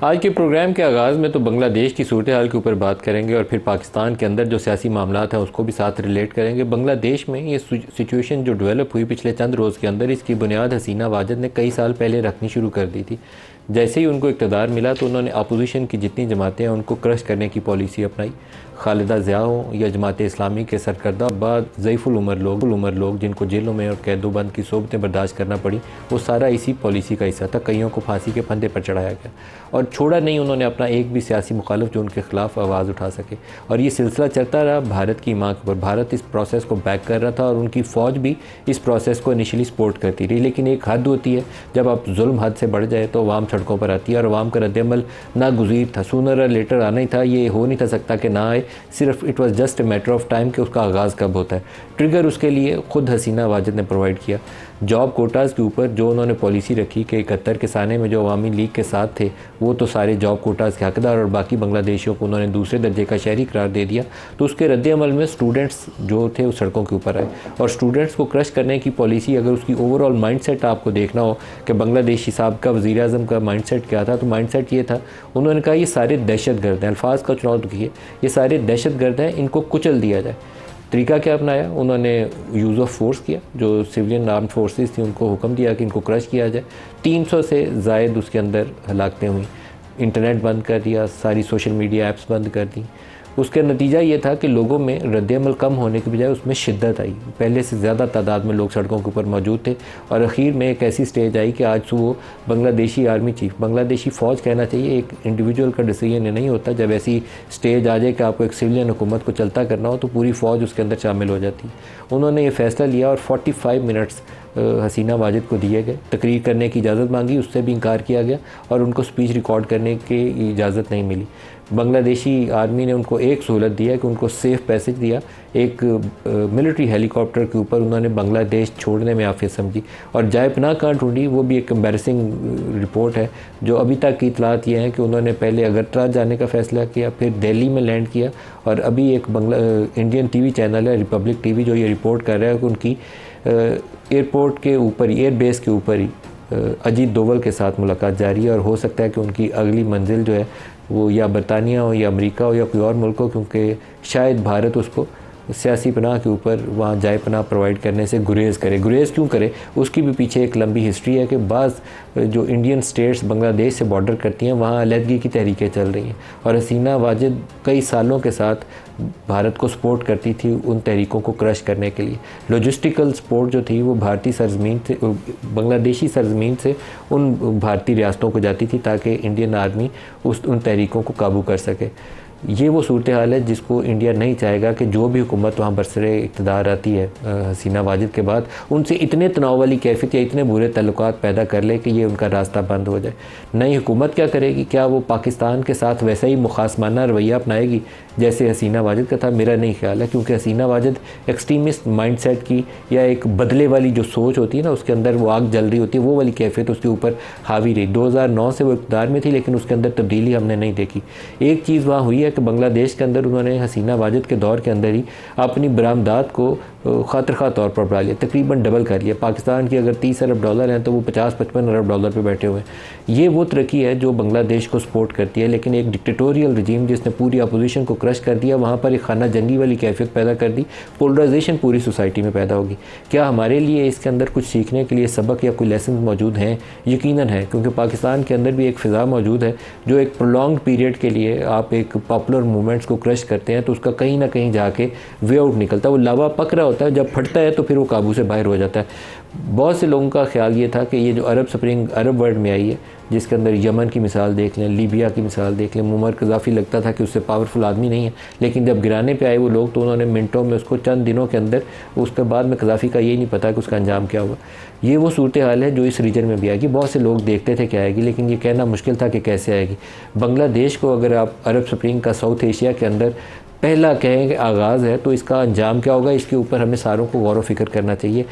आज के प्रोग्राम के आगाज़ में तो बांग्लादेश की सूरत हाल के ऊपर बात करेंगे और फिर पाकिस्तान के अंदर जो सियासी मामलात हैं उसको भी साथ रिलेट करेंगे। बांग्लादेश में ये सिचुएशन जो डेवलप हुई पिछले चंद रोज़ के अंदर, इसकी बुनियाद हसीना वाजिद ने कई साल पहले रखनी शुरू कर दी थी। जैसे ही उनको इक़्तिदार मिला तो उन्होंने अपोजिशन की जितनी जमातें हैं उनको क्रश करने की पॉलिसी अपनाई। खालिदा ज़िया हो या जमात इस्लामी के सरकर्दा बाद ज़ईफ़ुल उमर लोग जिनको जेलों में और कैदोबंद की सोबतें बर्दाश्त करना पड़ी, वो सारा इसी पॉलिसी का हिस्सा था। कईयों को फांसी के फंदे पर चढ़ाया गया और छोड़ा नहीं उन्होंने अपना एक भी सियासी मुखालिफ जो उनके ख़िलाफ़ आवाज़ उठा सके। और ये सिलसिला चलता रहा भारत की मांग पर। भारत इस प्रोसेस को बैक कर रहा था और उनकी फ़ौज भी इस प्रोसेस को इनिशियली सपोर्ट करती रही। लेकिन एक हद होती है, जब आप जुल्म हद से बढ़ जाए तो अवाम सड़कों पर आती है और अवाम का रद्द-ए-अमल नागुज़ीर था। सूनर और लेटर आना ही था, ये हो नहीं था सकता कि ना आए। सिर्फ it was just a matter of time कि उसका आगाज़ कब होता है। ट्रिगर उसके लिए ख़ुद हसीना वाजिद ने प्रोवाइड किया। जॉब कोटाज़ के ऊपर जो उन्होंने पॉलिसी रखी कि 71 के साने में जो अवामी लीग के साथ थे वो तो सारे जॉब कोटाज़ के हकदार और बाकी बांग्लादेशियों को उन्होंने दूसरे दर्जे का शहरी करार दे दिया। तो उसके रद्द-ए-अमल में स्टूडेंट्स जो थे उस सड़कों के ऊपर आए और स्टूडेंट्स को क्रश करने की पॉलिसी, अगर उसकी ओवरऑल माइंडसेट आपको देखना हो कि बांग्लादेशी साहब का वज़ीर-ए-आज़म का माइंडसेट क्या था, तो माइंडसेट ये था, उन्होंने कहा ये सारे दहशतगर्द हैं। अल्फाज का चुनाव तो किए, ये सारे दहशतगर्द हैं, इनको कुचल दिया जाए। तरीका क्या अपनाया? उन्होंने यूज़ ऑफ फोर्स किया। जो सिविलियन आर्म फोर्सेस थी उनको हुक्म दिया कि इनको क्रश किया जाए। 300 से ज़ायद उसके अंदर हलाकतें हुई। इंटरनेट बंद कर दिया, सारी सोशल मीडिया ऐप्स बंद कर दी। उसका नतीजा ये था कि लोगों में रद्द-ए-अमल कम होने के बजाय उसमें शिद्दत आई। पहले से ज़्यादा तादाद में लोग सड़कों के ऊपर मौजूद थे और आखिर में एक ऐसी स्टेज आई कि आज वो बांग्लादेशी आर्मी चीफ, बांग्लादेशी फ़ौज कहना चाहिए, एक इंडिविजुअल का डिसीजन नहीं होता। जब ऐसी स्टेज आ जाए कि आपको एक सिविलियन हुकूमत को चलता करना हो तो पूरी फ़ौज उसके अंदर शामिल हो जाती। उन्होंने ये फ़ैसला लिया और 45 मिनट्स हसीना वाजिद को दिए गए। तकरीर करने की इजाज़त मांगी, उससे भी इनकार किया गया और उनको स्पीच रिकॉर्ड करने की इजाज़त नहीं मिली। बांग्लादेशी आर्मी ने उनको एक सहूलत दिया कि उनको सेफ़ पैसेज दिया। एक मिलिट्री हेलीकॉप्टर के ऊपर उन्होंने बांग्लादेश छोड़ने में आफियत समझी और जाए पनाह कहाँ ढूंढी, वो भी एक एम्बैरसिंग रिपोर्ट है। जो अभी तक की इतलात ये हैं कि उन्होंने पहले अगरतला जाने का फ़ैसला किया, फिर दिल्ली में लैंड किया और अभी एक इंडियन टीवी चैनल है रिपब्लिक टीवी जो ये रिपोर्ट कर रहा है कि उनकी एयरपोर्ट के ऊपर ही, एयरबेस के ऊपर ही अजीत डोवल के साथ मुलाकात जारी है और हो सकता है कि उनकी अगली मंजिल जो है वो या बरतानिया हो या अमेरिका हो या कोई और मुल्क हो, क्योंकि शायद भारत उसको सियासी पनाह के ऊपर वहाँ जाए पनाह प्रोवाइड करने से गुरेज़ करे। गुरेज़ क्यों करे, उसकी भी पीछे एक लंबी हिस्ट्री है कि बाज़ जो इंडियन स्टेट्स बांग्लादेश से बॉर्डर करती हैं वहाँ अलहदगी की तहरीकें चल रही हैं और हसीना वाजिद कई सालों के साथ भारत को सपोर्ट करती थी उन तहरीकों को क्रश करने के लिए। लॉजिस्टिकल सपोर्ट जो थी वो भारतीय सरजमीन से, बांग्लादेशी सरजमीन से उन भारतीय रियासतों को जाती थी ताकि इंडियन आर्मी उन तहरीकों को काबू कर सके। ये वो सूरत हाल है जिसको इंडिया नहीं चाहेगा कि जो भी हुकूमत वहाँ बरसरे इक़्तिदार आती है हसीना वाजिद के बाद, उनसे इतने तनाव वाली कैफियत या इतने बुरे ताल्लुकात पैदा कर ले कि ये उनका रास्ता बंद हो जाए। नई हुकूमत क्या करेगी? क्या वो पाकिस्तान के साथ वैसा ही मुखासमाना रवैया अपनाएगी जैसे हसीना वाजिद का था? मेरा नहीं ख्याल है, क्योंकि हसीना वाजिद एक्सट्रीमिस्ट माइंडसेट की या एक बदले वाली जो सोच होती है ना, उसके अंदर वो आग जल रही होती है, वो वाली कैफियत उसके ऊपर हावी रही। 2009 से वो इक़्तिदार में थी लेकिन उसके अंदर तब्दीली हमने नहीं देखी। एक चीज़ वहाँ हुई है कि बांग्लादेश के अंदर उन्होंने हसीना वाजिद के दौर के अंदर ही अपनी बरामदात को खातिर तौर पर बढ़ा लिया, तकरीबन डबल कर लिया। पाकिस्तान की अगर 30 अरब डॉलर हैं तो वो 50-55 अरब डॉलर पे बैठे हुए हैं। ये वो तरक्की है जो बांग्लादेश को सपोर्ट करती है। लेकिन एक डिक्टेटोरियल रजीम जिसने पूरी अपोजिशन को क्रश कर दिया, वहाँ पर एक खाना जंगी वाली कैफियत पैदा कर दी, पोलराइजेशन पूरी सोसाइटी में पैदा होगी। क्या हमारे लिए इसके अंदर कुछ सीखने के लिए सबक या कोई लेसन मौजूद हैं? यकीनन है, क्योंकि पाकिस्तान के अंदर भी एक फ़िज़ा मौजूद है जो एक प्रोलॉन्ग पीरियड के लिए आप एक पॉपुलर मूवमेंट्स को क्रश करते हैं तो उसका कहीं ना कहीं जाके वे आउट निकलता है। वो लावा पक रहा होता है, जब फटता है तो फिर वो काबू से बाहर हो जाता है। बहुत से लोगों का ख्याल ये था कि ये जो अरब स्प्रिंग अरब वर्ल्ड में आई है, जिसके अंदर यमन की मिसाल देख लें, लीबिया की मिसाल देख लें, मुअम्मर कज़ाफ़ी लगता था कि उससे पावरफुल आदमी नहीं है, लेकिन जब गिराने पे आए वो लोग तो उन्होंने मिनटों में उसको, चंद दिनों के अंदर, उसके बाद में कज़ाफ़ी का ये नहीं पता कि उसका अंजाम क्या हुआ। ये वो सूरत हाल है जो इस रीजन में भी आएगी। बहुत से लोग देखते थे कि आएगी, लेकिन ये कहना मुश्किल था कि कैसे आएगी। बांग्लादेश को अगर आप अरब स्प्रिंग का साउथ एशिया के अंदर पहला कहें कि आगाज़ है तो इसका अंजाम क्या होगा, इसके ऊपर हमें सारों को गौर व फिक्र करना चाहिए।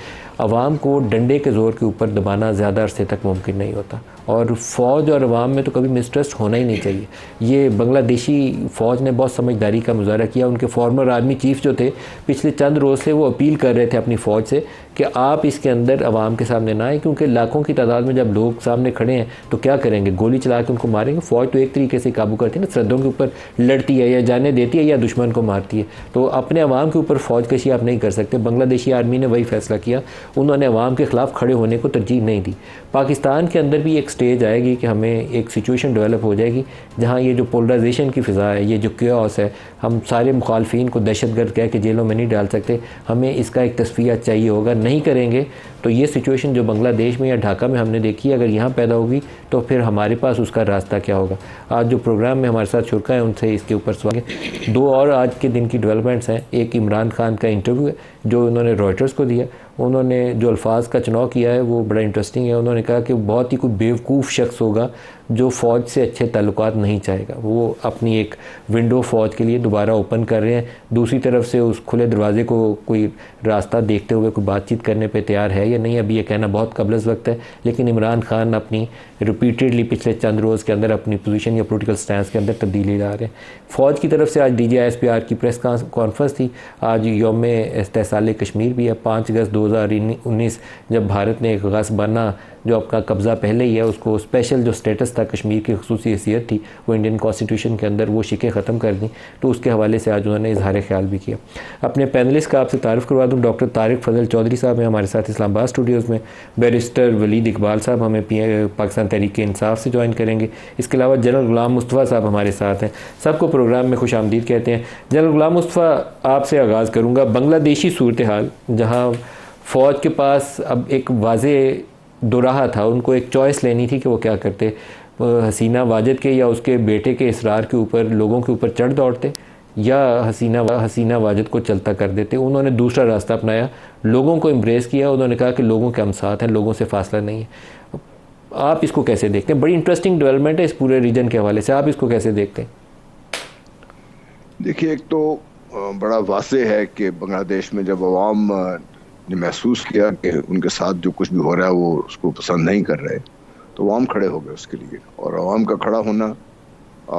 अवाम को डंडे के ज़ोर के ऊपर दबाना ज़्यादा अरसे तक मुमकिन नहीं होता, और फ़ौज और अवाम में तो कभी मिसट्रस्ट होना ही नहीं चाहिए। ये बांग्लादेशी फ़ौज ने बहुत समझदारी का मुजाहरा किया। उनके फॉर्मर आर्मी चीफ जो थे, पिछले चंद रोज़ से वो अपील कर रहे थे अपनी फ़ौज से कि आप इसके अंदर अवाम के सामने ना आए, क्योंकि लाखों की तादाद में जब लोग सामने खड़े हैं तो क्या करेंगे, गोली चला के उनको मारेंगे। फ़ौज तो एक तरीके से काबू करती है ना, सरहदों के ऊपर लड़ती है या जाने देती है या दुश्मन को मारती है, तो अपने अवाम के ऊपर फ़ौज कशी आप नहीं कर सकते। बांग्लादेशी आर्मी ने वही फैसला किया, उन्होंने अवाम के ख़िलाफ़ खड़े होने को तरजीह नहीं दी। पाकिस्तान के अंदर भी एक स्टेज आएगी कि हमें एक सिचुएशन डेवलप हो जाएगी जहाँ ये जो पोलराइजेशन की फ़िज़ा है, ये जो क्योस है, हम सारे मुखालफिन को दहशतगर्द कह के जेलों में नहीं डाल सकते, हमें इसका एक तस्फिया चाहिए होगा। नहीं करेंगे तो ये सिचुएशन जो बांग्लादेश में या ढाका में हमने देखी है, अगर यहाँ पैदा होगी तो फिर हमारे पास उसका रास्ता क्या होगा। आज जो प्रोग्राम में हमारे साथ शुरका है उनसे इसके ऊपर सवाल है। दो और आज के दिन की डेवलपमेंट्स हैं। एक इमरान खान का इंटरव्यू है जो उन्होंने रॉयटर्स को दिया। उन्होंने जो अल्फाज का चुनाव किया है वो बड़ा इंटरेस्टिंग है। उन्होंने कहा कि बहुत ही कोई बेवकूफ़ शख्स होगा जो फ़ौज से अच्छे ताल्लुकात नहीं चाहेगा। वो अपनी एक विंडो फ़ौज के लिए दोबारा ओपन कर रहे हैं। दूसरी तरफ से उस खुले दरवाजे को कोई रास्ता देखते हुए कोई बातचीत करने पे तैयार है या नहीं, अभी ये कहना बहुत कबल वक्त है। लेकिन इमरान खान अपनी रिपीटेडली पिछले चंद रोज़ के अंदर अपनी पोजीशन या पॉलिटिकल स्टैंड के अंदर तब्दीली ला रहे हैं। फ़ौज की तरफ से आज DGISPR की प्रेस कॉन्फ्रेंस थी। आज यौम इस्तेसाल कश्मीर भी है। 5 अगस्त 2019 जब भारत ने एक गस्बाना जो आपका कब्ज़ा पहले ही है उसको स्पेशल जो स्टेटस था कश्मीर की खसूसी हैसियत थी वो इंडियन कॉन्स्टिट्यूशन के अंदर वो शिकें ख़त्म कर दी, तो उसके हवाले से आज उन्होंने इजहार ख्याल भी किया। अपने पैनलिस्ट का आपसे तारुफ़ करवा दूँ, डॉक्टर तारिक फजल चौधरी साहब हैं हमारे साथ इस्लामाबाद स्टूडियोज़ में। बैरिस्टर वलीद इकबाल साहब हमें पाकिस्तान तहरीक इंसाफ से ज्वाइन करेंगे। इसके अलावा जनरल गुलाम मुस्तफ़ा साहब हमारे साथ हैं। सबको प्रोग्राम में खुश आमदीद कहते हैं। जनरल गुलाम मुस्तफ़ा, आपसे आगाज़ करूँगा। बांग्लादेशी सूरत हाल जहाँ फ़ौज के पास अब एक वाज़े दुराहा था, उनको एक चॉइस लेनी थी कि वो क्या करते, हसीना वाजिद के या उसके बेटे के इसरार के ऊपर लोगों के ऊपर चढ़ दौड़ते या हसीना वाजिद को चलता कर देते। उन्होंने दूसरा रास्ता अपनाया, लोगों को एम्ब्रेस किया। उन्होंने कहा कि लोगों के हम साथ हैं, लोगों से फासला नहीं है। आप इसको कैसे देखते हैं? बड़ी इंटरेस्टिंग डेवलपमेंट है इस पूरे रीजन के हवाले से, आप इसको कैसे देखते हैं? देखिए, एक तो बड़ा वाज़ेह है कि बांग्लादेश में जब अवाम ने महसूस किया कि उनके साथ जो कुछ भी हो रहा है वो उसको पसंद नहीं कर रहे, तो अवाम खड़े हो गए उसके लिए। और अवाम का खड़ा होना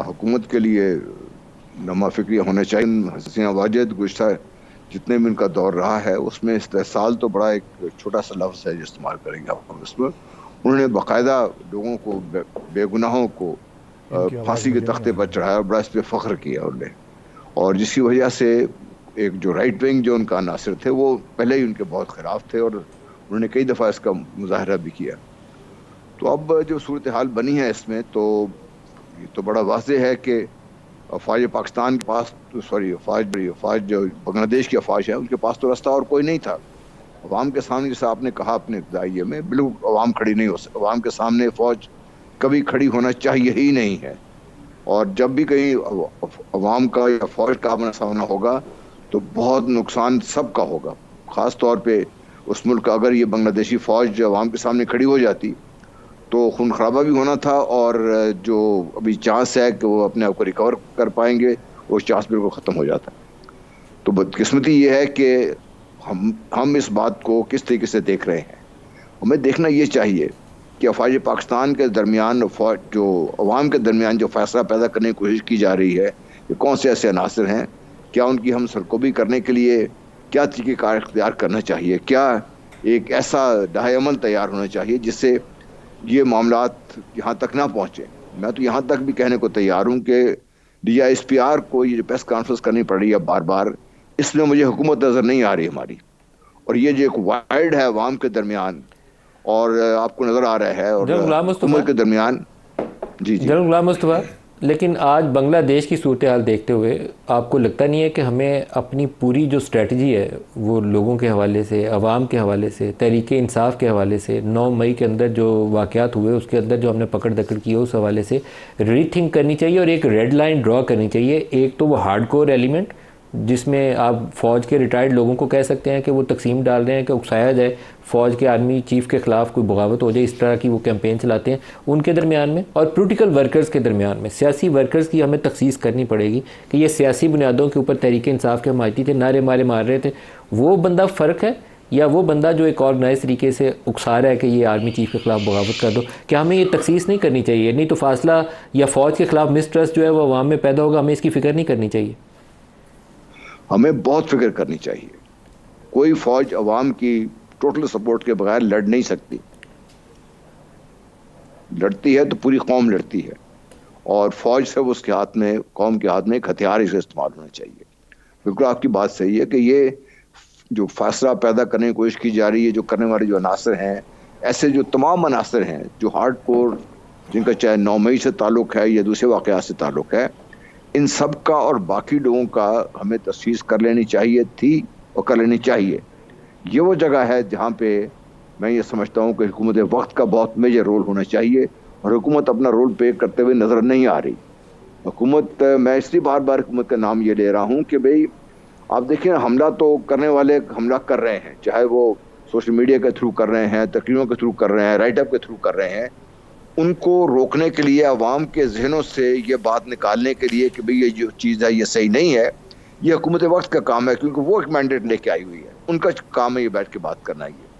हुकूमत के लिए नमा फिक्रिया होना चाहिए। हसीना वाजिद गुज़श्ता जितने भी उनका दौर रहा है उसमें इस्तेसाल तो बड़ा एक छोटा सा लफ्ज़ है जो इस्तेमाल करेंगे आप उसमें। उन्होंने बाकायदा लोगों को बेगुनाहों को फांसी के तख्ते पर चढ़ाया, बड़ा इस पर फ़ख्र किया उन्होंने। और जिसकी वजह से एक जो राइट विंग जो उनका नासिर थे वो पहले ही उनके बहुत ख़िलाफ़ थे और उन्होंने कई दफ़ा इसका मुजाहरा भी किया। तो अब जो सूरत हाल बनी है इसमें तो ये तो बड़ा वाज़ेह है कि फ़ौज पाकिस्तान के पास फ़ौज जो बांग्लादेश की फ़ौज है उनके पास तो रास्ता और कोई नहीं था। अवाम के सामने, जैसा आपने कहा अपने इब्तिदाइये में, बिल्कुल अवाम खड़ी नहीं हो सकती। अवाम के सामने फ़ौज कभी खड़ी होना चाहिए ही नहीं है। और जब भी कहीं अवाम का या फ़ौज का आमना सामना होगा तो बहुत नुकसान सबका होगा। ख़ास तौर पे उस मुल्क का अगर ये बांग्लादेशी फ़ौज अवाम के सामने खड़ी हो जाती तो खून खराबा भी होना था, और जो अभी चांस है कि वो अपने आप को रिकवर कर पाएंगे वो चांस बिल्कुल ख़त्म हो जाता। तो बदकिस्मती ये है कि हम इस बात को किस तरीके से देख रहे हैं। हमें देखना ये चाहिए कि फ़ौज पाकिस्तान के दरमियान जो अवाम के दरमियान जो फ़ैसला पैदा करने की कोशिश की जा रही है कि कौन से ऐसे अनासर हैं, क्या उनकी हम सरकोबी करने के लिए क्या तरीक़ेकार इख्तियार करना चाहिए, क्या एक ऐसा दाह अमल तैयार होना चाहिए जिससे ये मामलात यहाँ तक ना पहुँचे। मैं तो यहाँ तक भी कहने को तैयार हूँ कि DGISPR को ये प्रेस कॉन्फ्रेंस करनी पड़ रही है बार बार, इसमें मुझे हुकूमत नज़र नहीं आ रही हमारी। और ये जो एक वाइड है अवाम के दरमियान और आपको नज़र आ रहा है और हुकूमत के दरमियान। जी जनरल गुलाम मुस्तफ़ा, लेकिन आज बांग्लादेश की सूरत हाल देखते हुए आपको लगता नहीं है कि हमें अपनी पूरी जो स्ट्रेटजी है वो लोगों के हवाले से, अवाम के हवाले से, तहरीक इंसाफ के हवाले से, 9 मई के अंदर जो वाक़यात हुए उसके अंदर जो हमने पकड़ दकड़ की है उस हवाले से रीथिंक करनी चाहिए और एक रेड लाइन ड्रॉ करनी चाहिए? एक तो वो हार्डकोर एलिमेंट जिसमें आप फ़ौज के रिटायर्ड लोगों को कह सकते हैं कि वो तकसीम डाल रहे हैं कि उकसाया जाए, फ़ौज के आर्मी चीफ़ के ख़िलाफ़ कोई बगावत हो जाए, इस तरह की वो कैंपेन चलाते हैं उनके दरमियान में, और पॉलिटिकल वर्कर्स के दरमियान में, सियासी वर्कर्स की हमें तखसीस करनी पड़ेगी कि ये सियासी बुनियादों के ऊपर तहरीक इंसाफ के हमायती थे, नारे मार रहे थे, वो बंदा फ़र्क है या वो बंदा जो एक ऑर्गेनाइज तरीके से उकसा रहा है कि ये आर्मी चीफ के ख़िलाफ़ बगावत कर दो? क्या हमें ये तखसीस नहीं करनी चाहिए? नहीं तो फासला या फ़ौज के ख़िलाफ़ मिसट्रस्ट जो है वो अवाम में पैदा होगा, हमें इसकी फ़िक्र नहीं करनी चाहिए? हमें बहुत फिक्र करनी चाहिए। कोई फौज अवाम की टोटल सपोर्ट के बगैर लड़ नहीं सकती। लड़ती है तो पूरी कौम लड़ती है, और फौज से उसके हाथ में, कौम के हाथ में एक हथियार इसे इस्तेमाल होना चाहिए। बिल्कुल आपकी बात सही है कि ये जो फासला पैदा करने की कोशिश की जा रही है, जो करने वाले जो अनासर हैं, ऐसे जो तमाम अनासर हैं जो हार्ड कोर, जिनका चाहे 9 मई से ताल्लुक है या दूसरे वाक़यात से ताल्लुक है, इन सब का और बाकी लोगों का हमें तशख़ीस कर लेनी चाहिए थी और कर लेनी चाहिए। ये वो जगह है जहाँ पे मैं ये समझता हूँ कि हुकूमत वक्त का बहुत मेजर रोल होना चाहिए, और हुकूमत अपना रोल प्ले करते हुए नज़र नहीं आ रही। हुकूमत, मैं इसलिए बार बार हुकूमत का नाम ये ले रहा हूँ कि भाई आप देखिए, हमला तो करने वाले हमला कर रहे हैं, चाहे वो सोशल मीडिया के थ्रू कर रहे हैं, तकरीरों के थ्रू कर रहे हैं, राइटअप के थ्रू कर रहे हैं। उनको रोकने के लिए, अवाम के जहनों से ये बात निकालने के लिए कि भाई ये जो चीज़ है ये सही नहीं है, ये हुकूमत वक्त का काम है, क्योंकि वो एक मैंडेट लेके आई हुई है। उनका काम है ये बैठ के बात करना। ये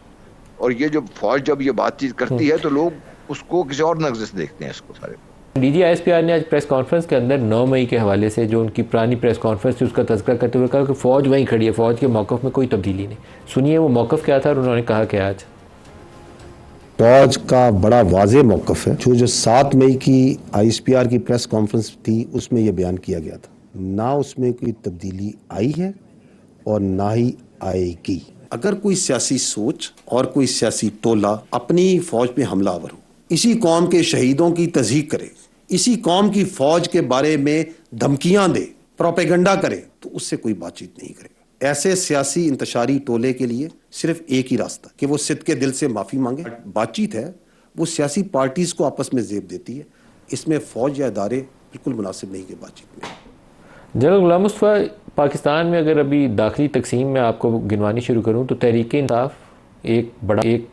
और ये जो फौज जब ये बातचीत करती है तो लोग उसको किसी और नज़र से देखते हैं इसको सारे। DGISPR ने आज प्रेस कॉन्फ्रेंस के अंदर 9 मई के हवाले से जो उनकी पुरानी प्रेस कॉन्फ्रेंस थी उसका तज़किरा करते हुए कहा कि फ़ौज वहीं खड़ी है, फ़ौज के मौक़िफ़ में कोई तब्दीली नहीं। सुनिए वो मौक़िफ़ क्या था और उन्होंने कहा कि आज फौज का बड़ा वाज़ेह मौक़िफ़ है। जो 7 मई की ISPR की प्रेस कॉन्फ्रेंस थी उसमें यह बयान किया गया था, ना उसमें कोई तब्दीली आई है और ना ही आएगी। अगर कोई सियासी सोच और कोई सियासी टोला अपनी फौज पे हमलावर हो, इसी कौम के शहीदों की तज़हीक करे, इसी कौम की फौज के बारे में धमकियां दे, प्रोपेगेंडा करे, तो उससे कोई बातचीत नहीं करेगा। ऐसे सियासी इंतशारी टोले के लिए सिर्फ एक ही रास्ता कि वो सिद्ध के दिल से माफ़ी मांगे। बातचीत है वो सियासी पार्टीज को आपस में ज़ेब देती है, इसमें फ़ौज या इदारे बिल्कुल मुनासिब नहीं कि बातचीत में। जनरल गुलाम मुस्तफ़ा, पाकिस्तान में अगर अभी दाखिली तकसीम में आपको गिनवानी शुरू करूँ तो तहरीक इंसाफ एक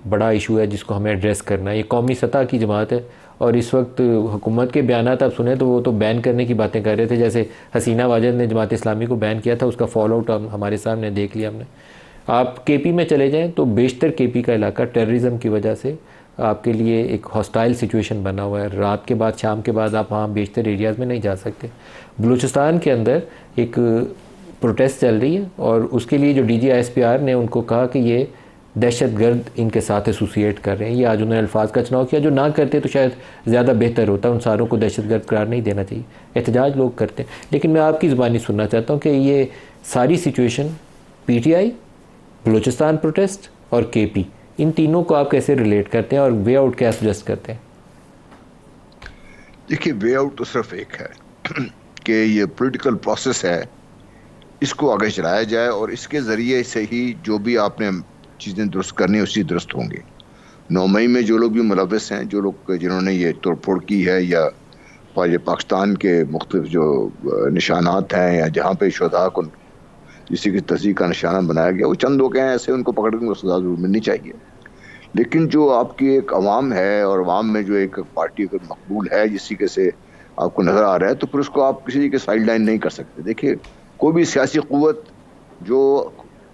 बड़ा इशू है जिसको हमें एड्रेस करना है। ये कौमी सतह की जमात है और इस वक्त हुकूमत के बयानात आप सुने तो वो तो बैन करने की बातें कर रहे थे। जैसे हसीना वाजिद ने जमात इस्लामी को बैन किया था, उसका फॉलो आउट हमारे सामने देख लिया हमने। आप KP में चले जाएँ तो बेशतर KP का इलाका टेररिज्म की वजह से आपके लिए एक हॉस्टाइल सिचुएशन बना हुआ है। रात के बाद, शाम के बाद आप वहाँ बेशतर एरियाज़ में नहीं जा सकते। बलूचिस्तान के अंदर एक प्रोटेस्ट चल रही है और उसके लिए जो DGISPR ने उनको कहा कि ये दहशतगर्द इनके साथ एसोसिएट कर रहे हैं। ये आज उन्होंने अल्फाज का चुनाव किया, जो ना करते तो शायद ज़्यादा बेहतर होता। उन सारों को दहशतगर्द करार नहीं देना चाहिए। एहतजाज लोग करते हैं, लेकिन मैं आपकी ज़ुबानी सुनना चाहता हूँ कि ये सारी सिचुएशन PTI, बलूचिस्तान प्रोटेस्ट और KP, इन तीनों को आप कैसे रिलेट करते हैं और वे आउट क्या सजेस्ट करते हैं? देखिए, वे आउट तो सिर्फ एक है कि ये पॉलिटिकल प्रोसेस है, इसको आगे चलाया जाए और इसके ज़रिए से ही जो भी आपने चीज़ें दुरुस्त करनी है उसी दुरुस्त होंगी। 9 मई में जो लोग भी मुलविस हैं, जो लोग जिन्होंने ये तोड़फोड़ की है या पाकिस्तान के मुख्तलिफ जो निशानात हैं या जहाँ पे शुहदा को किसी की तस्दीक का निशाना बनाया गया, वो चंद लोग हैं ऐसे, उनको पकड़ के सजा जरूर मिलनी चाहिए। लेकिन जो आपकी एक अवाम है और अवाम में जो एक पार्टी अगर मकबूल है जिस तरीके से आपको नज़र आ रहा है, तो फिर उसको आप किसी के साइड लाइन नहीं कर सकते। देखिए, कोई भी सियासी क़ुव्वत जो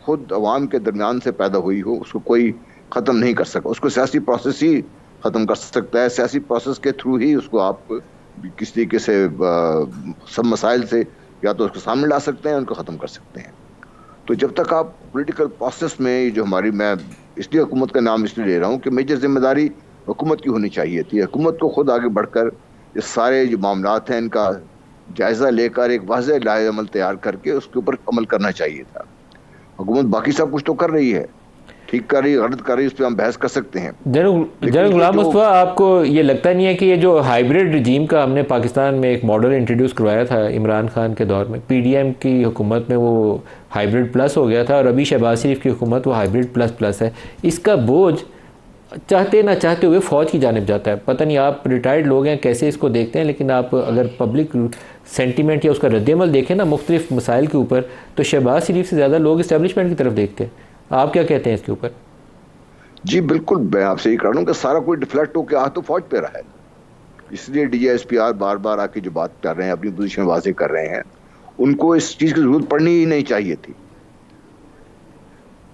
खुद अवाम के दरमियान से पैदा हुई हो उसको कोई ख़त्म नहीं कर सकता। उसको सियासी प्रोसेस ही ख़त्म कर सकता है। सियासी प्रोसेस के थ्रू ही उसको आप किसी तरीके से सब मसाइल से या तो उसको सामने ला सकते हैं, उनको ख़त्म कर सकते हैं। तो जब तक आप पॉलिटिकल प्रोसेस में जो हमारी, मैं इसलिए हुकूमत का नाम इसलिए ले रहा हूँ कि मेजर जिम्मेदारी हुकूमत की होनी चाहिए थी। हुकूमत को खुद आगे बढ़कर ये सारे जो मामलात हैं इनका जायज़ा लेकर एक वाज़ेह लाए अमल तैयार करके उसके ऊपर अमल करना चाहिए था। हुकूमत बाकी सब कुछ तो कर रही है, ठीक कर रही है, गलत कर रही है, उस पर हम बहस कर सकते हैं। जनरल गुलाम मुस्तफ़ा, आपको ये लगता नहीं है कि ये जो हाइब्रिड रिजीम का हमने पाकिस्तान में एक मॉडल इंट्रोड्यूस करवाया था इमरान खान के दौर में, PDM की हुकूमत में वो हाइब्रिड प्लस हो गया था और अभी शहबाज शरीफ की हुकूमत वो हाइब्रिड प्लस प्लस है, इसका बोझ चाहते ना चाहते हुए फ़ौज की जानिब जाता है। पता नहीं आप रिटायर्ड लोग हैं कैसे इसको देखते हैं, लेकिन आप अगर पब्लिक सेंटीमेंट या उसका रद्द-ए-अमल देखें ना मुख्तलिफ मसाइल के ऊपर, तो शहबाज शरीफ से ज़्यादा लोग इस्टेब्लिशमेंट की तरफ देखते हैं। आप क्या कहते हैं इसके ऊपर? जी बिल्कुल, मैं आपसे ये कह रहा हूँ कि सारा कोई डिफ्लेक्ट होकर आ तो फौज पे रहा है। इसलिए DGISPR बार बार आके जो बात कर रहे हैं, अपनी पोजीशन वाजे कर रहे हैं, उनको इस चीज़ की जरूरत पड़नी ही नहीं चाहिए थी।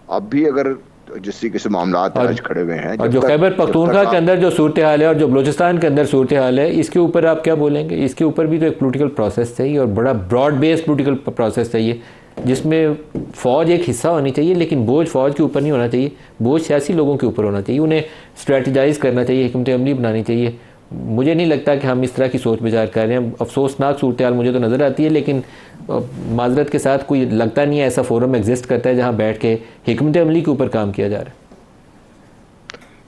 अब भी अगर जिस तरीके से मामला आज खड़े हुए हैं, और जो खैबर पख्तूनख्वा के अंदर जो सूरत हाल है और जो बलूचिस्तान के अंदर सूरत हाल है, इसके ऊपर आप क्या बोलेंगे? इसके ऊपर भी तो एक पॉलिटिकल प्रोसेस चाहिए और बड़ा ब्रॉड बेस्ड पॉलिटिकल प्रोसेस चाहिए, जिसमें फ़ौज एक हिस्सा होनी चाहिए, लेकिन बोझ फ़ौज के ऊपर नहीं होना चाहिए, बोझ सियासी लोगों के ऊपर होना चाहिए। उन्हें स्ट्रेटजाइज़ करना चाहिए, हिकमत अमली बनानी चाहिए। मुझे नहीं लगता कि हम इस तरह की सोच विचार कर रहे हैं। अफसोसनाक सूरत हाल मुझे तो नज़र आती है, लेकिन माजरत के साथ कोई लगता नहीं है ऐसा फोरम एग्जिस्ट करता है जहाँ बैठ के हिकमत अमली के ऊपर काम किया जा रहा है।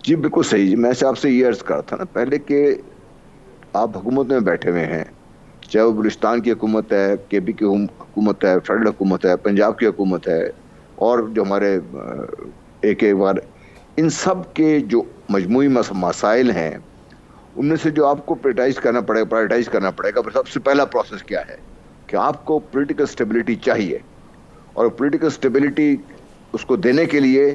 जी बिल्कुल सही जी, मैं आपसे ये अर्ज कर था ना पहले कि आप हुकूमत में बैठे हुए हैं, चाहे वो बलूचिस्तान की हुकूमत है, केबी की हुकूमत है, फेडरल हुकूमत है, पंजाब की हुकूमत है, और जो हमारे एक बार इन सब के जो मजमूई मसाइल हैं, उनमें से जो आपको प्रायोरिटाइज करना पड़ेगा। सबसे पहला प्रोसेस क्या है कि आपको पॉलिटिकल स्टेबिलिटी चाहिए, और पॉलिटिकल स्टेबिलिटी उसको देने के लिए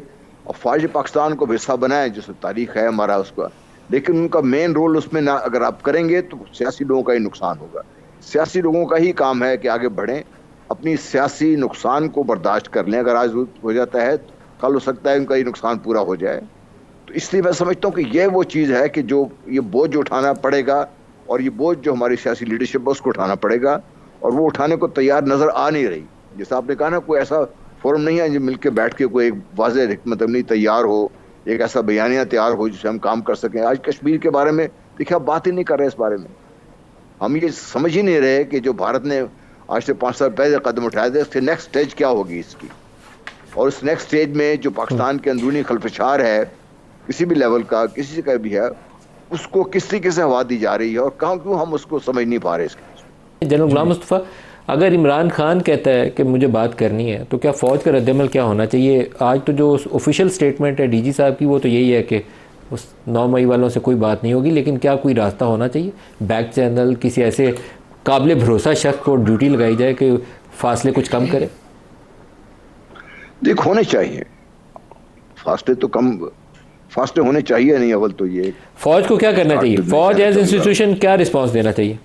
और फ़ौज पाकिस्तान को हिस्सा बनाए, जो तारीख है हमारा उसका, लेकिन उनका मेन रोल उसमें ना अगर आप करेंगे तो सियासी लोगों का ही नुकसान होगा। सियासी लोगों का ही काम है कि आगे बढ़ें, अपनी सियासी नुकसान को बर्दाश्त कर लें। अगर आज हो जाता है तो कल हो सकता है उनका ही नुकसान पूरा हो जाए। तो इसलिए मैं समझता हूँ कि यह वो चीज़ है कि जो ये बोझ उठाना पड़ेगा, और ये बोझ जो हमारी सियासी लीडरशिप है उसको उठाना पड़ेगा, और वो उठाने को तैयार नज़र आ नहीं रही। जैसा आपने कहा ना, कोई ऐसा फोरम नहीं है जो मिलकर बैठ के कोई एक वाज़ेह हिकमत अमली तैयार हो, एक ऐसा बयानिया तैयार हो जिससे हम काम कर सकें। आज कश्मीर के बारे में देखिए, आप बात ही नहीं कर रहे इस बारे में। हम ये समझ ही नहीं रहे कि जो भारत ने आज से 5 साल पहले कदम उठाए थे, उससे नेक्स्ट स्टेज क्या होगी इसकी, और उस नेक्स्ट स्टेज में जो पाकिस्तान के अंदरूनी खलफशार है, किसी भी लेवल का, किसी का भी है, उसको किस तरीके से हवा दी जा रही है, और क्यों हम उसको समझ नहीं पा रहे इसके। जनरल गुलाम मुस्तफ़ा, अगर इमरान खान कहता है कि मुझे बात करनी है, तो क्या फ़ौज का रद्दअमल क्या होना चाहिए? आज तो जो ऑफिशियल स्टेटमेंट है डीजी साहब की, वो तो यही है कि उस 9 मई वालों से कोई बात नहीं होगी, लेकिन क्या कोई रास्ता होना चाहिए, बैक चैनल, किसी ऐसे काबिल भरोसा शख्स को ड्यूटी लगाई जाए कि फासले कुछ कम करे? देख, होने चाहिए फासले, तो कम फासले होने चाहिए। नहीं, अव्वल तो ये फ़ौज को क्या करना चाहिए? फ़ौज एज इंस्टीट्यूशन क्या रिस्पॉन्स देना चाहिए?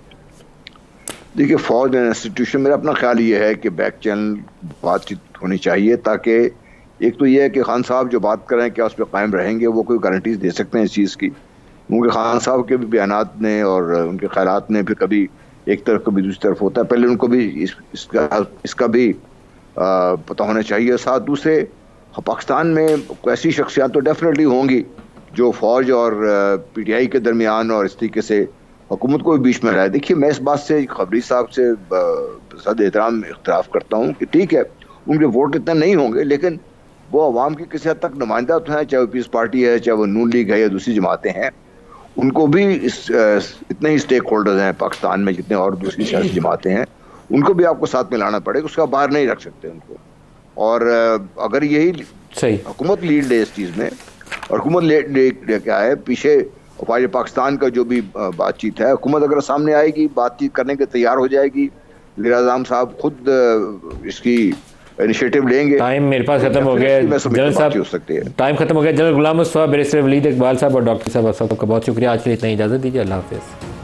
देखिए, फौज एंड इंस्टीट्यूशन, मेरा अपना ख्याल ये है कि बैक चैनल बातचीत होनी चाहिए, ताकि एक तो ये है कि खान साहब जो बात कर रहे हैं क्या उस पर कायम रहेंगे, वो कोई गारंटीज दे सकते हैं इस चीज़ की। क्योंकि खान साहब के भी बयानात ने और उनके ख्यालात ने फिर कभी एक तरफ कभी दूसरी तरफ होता है। पहले उनको भी इसका भी पता होना चाहिए। साथ दूसरे, पाकिस्तान में ऐसी शख्सियात तो डेफिनेटली होंगी जो फ़ौज और PTI के दरमियान और इस तरीके से हुकूमत को भी बीच में लाए। देखिए, मैं इस बात से खबरी साहब से सद एहतराम इख्तराफ़ करता हूँ कि ठीक है, उनके वोट इतने नहीं होंगे, लेकिन वो अवाम की किसी हद तक नुमाइंदा तो हैं, चाहे वो पीस पार्टी है, चाहे वो नून लीग है या दूसरी जमातें हैं। उनको भी इतने ही स्टेक होल्डर्स हैं पाकिस्तान में जितने और दूसरी सियासी जमातें हैं, उनको भी आपको साथ में लाना पड़ेगा, उसका बाहर नहीं रख सकते उनको। और अगर यही सही हुकूमत लीड ले इस चीज़ में, और हुकूमत ले क्या है पीछे फ़ौज पाकिस्तान का जो भी बातचीत है, हुकूमत अगर सामने आएगी, बातचीत करने के तैयार हो जाएगी, मीराज़ाम साहब खुद इसकी इनिशिएटिव लेंगे। टाइम मेरे पास खत्म हो गया जनरल साहब, हो सकती है। टाइम खत्म हो गया। जनरल गुलाम मुस्तफ़ा, बैरिस्टर वलीद इकबाल साहब और डॉक्टर साहब, सबका बहुत शुक्रिया। आज के लिए इतना इजाज़त दीजिए। अल्लाह हाफ़िज़।